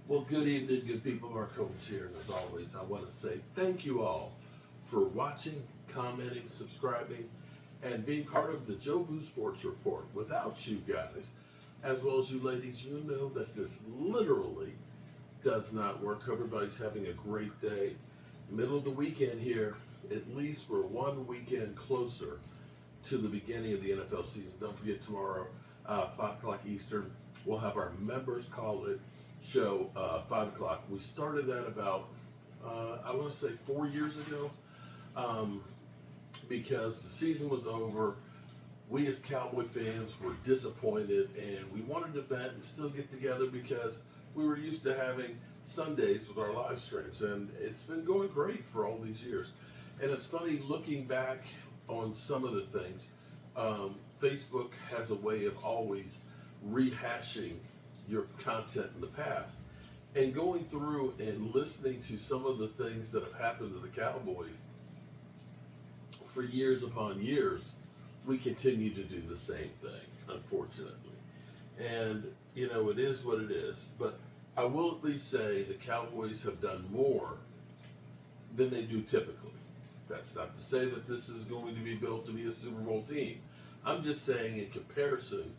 Well, good evening, good people. Mark Holmes here, and as always, I want to say thank you all for watching, commenting, subscribing, and being part of the Joe Boo Sports Report. Without you guys, as well as you ladies, you know that this literally does not work. Everybody's having a great day. Middle of the weekend here. At least we're one weekend closer to the beginning of the NFL season. Don't forget tomorrow, 5 o'clock Eastern, we'll have our members call it show, 5 o'clock. We started that about, I want to say 4 years ago, because the season was over. We as Cowboy fans were disappointed, and we wanted to vent and still get together because we were used to having Sundays with our live streams, and it's been going great for all these years. And it's funny looking back on some of the things. Facebook has a way of always rehashing your content in the past, and going through and listening to some of the things that have happened to the Cowboys for years upon years. We continue to do the same thing, unfortunately. And, you know, it is what it is. But I will at least say the Cowboys have done more than they do typically. That's not to say that this is going to be built to be a Super Bowl team. I'm just saying in comparison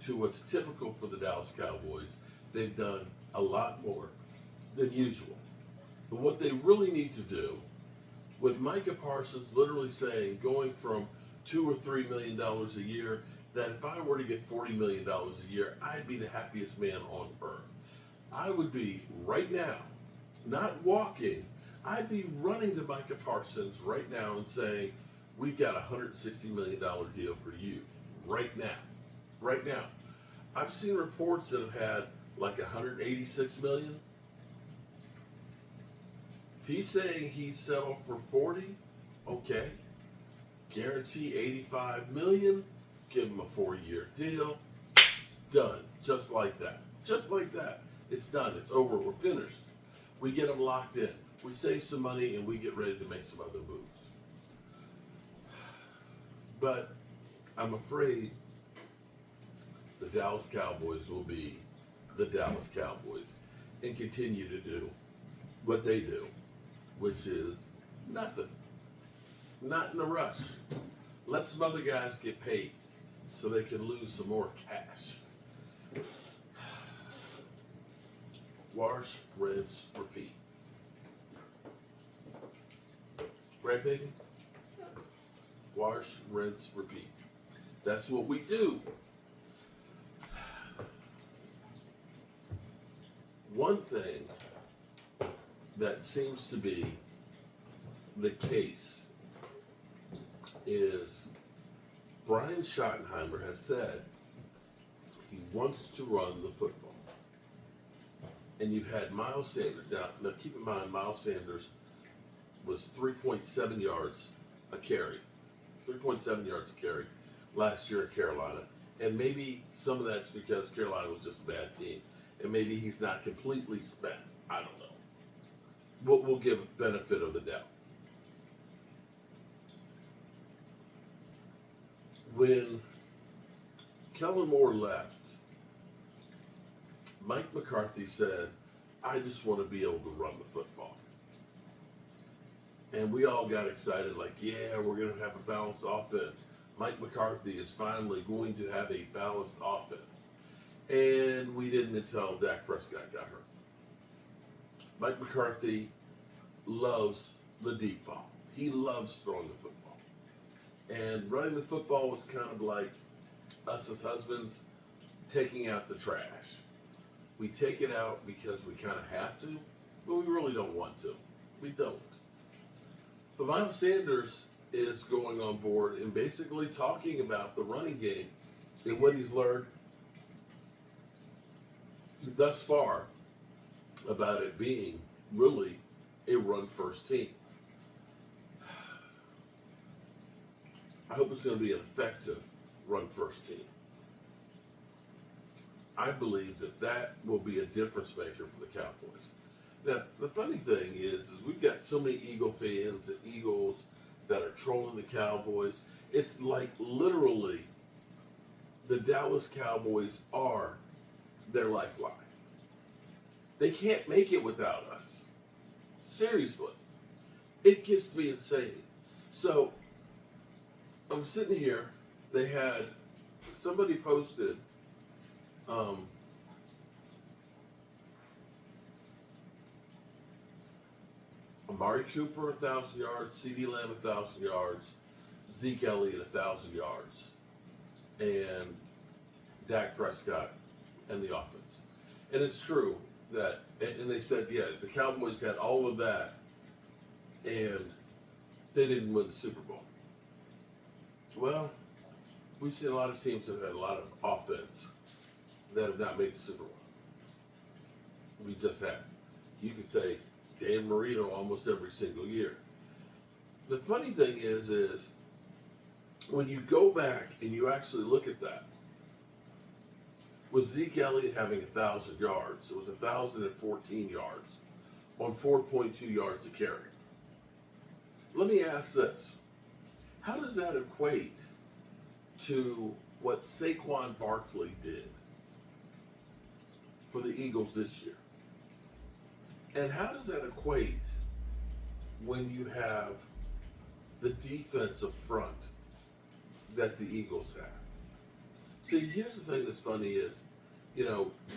to what's typical for the Dallas Cowboys, they've done a lot more than usual. But what they really need to do, with Micah Parsons literally saying going from $2 or $3 million a year, that if I were to get $40 million a year, I'd be the happiest man on earth. I would be right now, not walking, I'd be running to Micah Parsons right now and saying, we've got a $160 million deal for you right now. Right now. I've seen reports that have had like 186 million. If he's saying he's settled for 40, okay. Guarantee 85 million, give him a 4-year deal. Done. Just like that. Just like that. It's done. It's over. We're finished. We get him locked in. We save some money and we get ready to make some other moves. But I'm afraid the Dallas Cowboys will be the Dallas Cowboys and continue to do what they do, which is nothing. Not in a rush. Let some other guys get paid so they can lose some more cash. Wash, rinse, repeat. Right, baby? Wash, rinse, repeat. That's what we do. One thing that seems to be the case is Brian Schottenheimer has said he wants to run the football. And you've had Miles Sanders. Now keep in mind, Miles Sanders was 3.7 yards a carry. 3.7 yards a carry last year at Carolina. And maybe some of that's because Carolina was just a bad team. And maybe he's not completely spent. I don't know. We'll give benefit of the doubt. When Kellen Moore left, Mike McCarthy said, I just want to be able to run the football. And we all got excited like, yeah, we're going to have a balanced offense. Mike McCarthy is finally going to have a balanced offense. And we didn't until Dak Prescott got hurt. Mike McCarthy loves the deep ball. He loves throwing the football. And running the football was kind of like us as husbands taking out the trash. We take it out because we kind of have to, but we really don't want to. We don't. But Miles Sanders is going on board and basically talking about the running game and what he's learned thus far about it being really a run-first team. I hope it's going to be an effective run-first team. I believe that will be a difference maker for the Cowboys. Now, the funny thing is we've got so many Eagle fans and Eagles that are trolling the Cowboys. It's like literally the Dallas Cowboys are their lifeline. They can't make it without us. Seriously. It gets to be insane. So, I'm sitting here. They had, somebody posted, Amari Cooper 1,000 yards, CeeDee Lamb 1,000 yards, Zeke Elliott 1,000 yards, and Dak Prescott and the offense. And it's true that, and they said, yeah, the Cowboys had all of that, and they didn't win the Super Bowl. Well, we've seen a lot of teams that have had a lot of offense that have not made the Super Bowl. We just have. You could say Dan Marino almost every single year. The funny thing is when you go back and you actually look at that, with Zeke Elliott having 1,000 yards, it was 1,014 yards on 4.2 yards a carry. Let me ask this. How does that equate to what Saquon Barkley did for the Eagles this year? And how does that equate when you have the defensive front that the Eagles have? See, here's the thing that's funny is,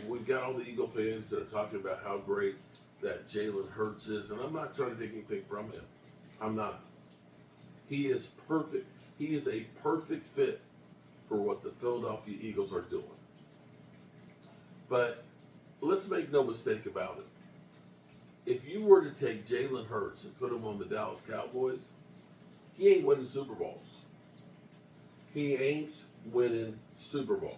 we've got all the Eagle fans that are talking about how great that Jalen Hurts is, and I'm not trying to take anything from him. I'm not. He is perfect. He is a perfect fit for what the Philadelphia Eagles are doing. But let's make no mistake about it. If you were to take Jalen Hurts and put him on the Dallas Cowboys, he ain't winning Super Bowls. He ain't winning Super Bowls.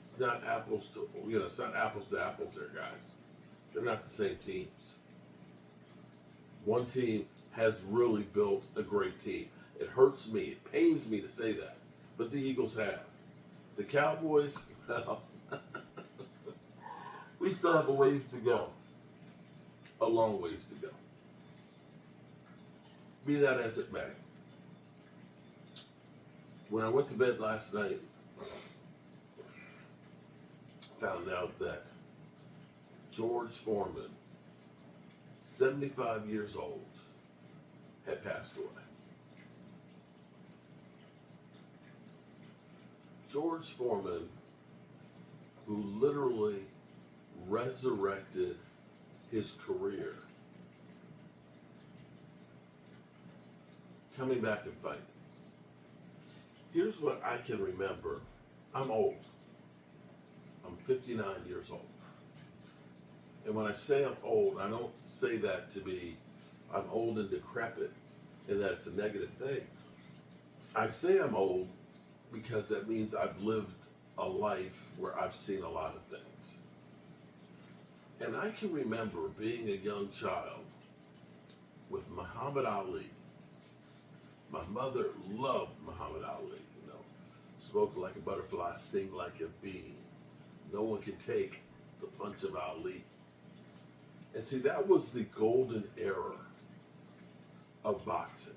It's not apples to, it's not apples to apples there, guys. They're not the same teams. One team has really built a great team. It hurts me. It pains me to say that. But the Eagles have. The Cowboys, well, we still have a ways to go. A long ways to go. Be that as it may. When I went to bed last night, found out that George Foreman, 75 years old, had passed away. George Foreman, who literally resurrected his career, coming back and fighting. Here's what I can remember. I'm old. I'm 59 years old. And when I say I'm old, I don't say that to be I'm old and decrepit and that it's a negative thing. I say I'm old because that means I've lived a life where I've seen a lot of things. And I can remember being a young child with Muhammad Ali. My mother loved Muhammad Ali, spoke like a butterfly, sting like a bee. No one can take the punch of Ali. And see, that was the golden era of boxing.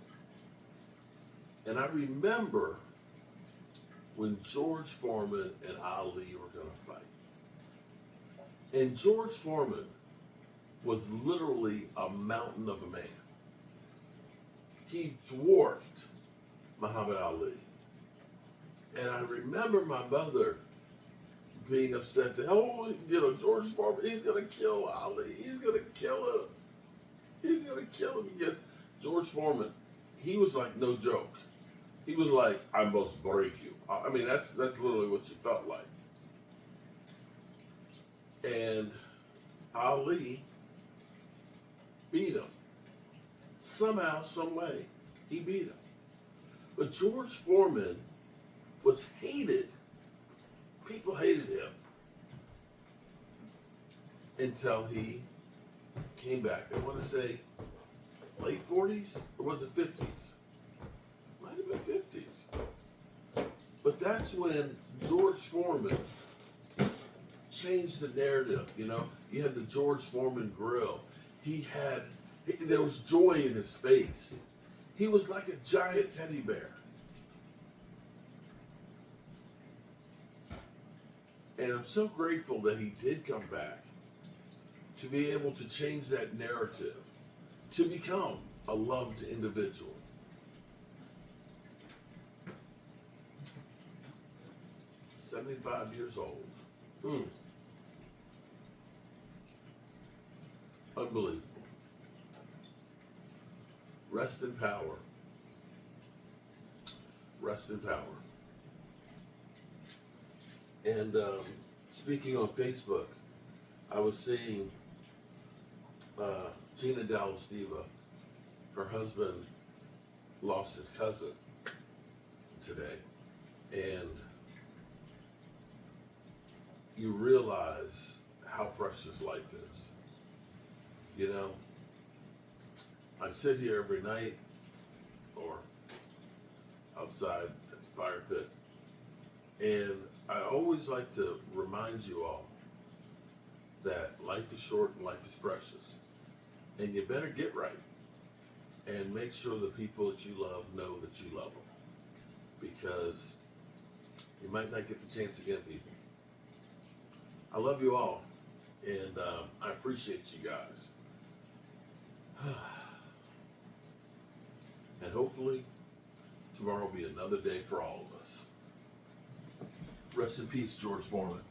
And I remember when George Foreman and Ali were going to fight. And George Foreman was literally a mountain of a man. He dwarfed Muhammad Ali. And I remember my mother being upset that, George Foreman, he's going to kill Ali. He's going to kill him. He's going to kill him. Because George Foreman, he was like no joke. He was like, I must break you. I mean, that's literally what you felt like. And Ali beat him. Somehow, some way, he beat him. But George Foreman was hated. People hated him until he came back. I want to say late 40s, or was it 50s? Might have been 50s. But that's when George Foreman changed the narrative. You had the George Foreman grill. There was joy in his face. He was like a giant teddy bear. And I'm so grateful that he did come back to be able to change that narrative, to become a loved individual. "75 years old. Unbelievable. Rest in power. Rest in power." And speaking on Facebook, I was seeing Gina Dallastiva, her husband lost his cousin today. And you realize how precious life is. You know, I sit here every night or outside at the fire pit, and I always like to remind you all that life is short and life is precious. And you better get right and make sure the people that you love know that you love them. Because you might not get the chance again, people. I love you all, and I appreciate you guys. And hopefully, tomorrow will be another day for all of us. Rest in peace, George Foreman.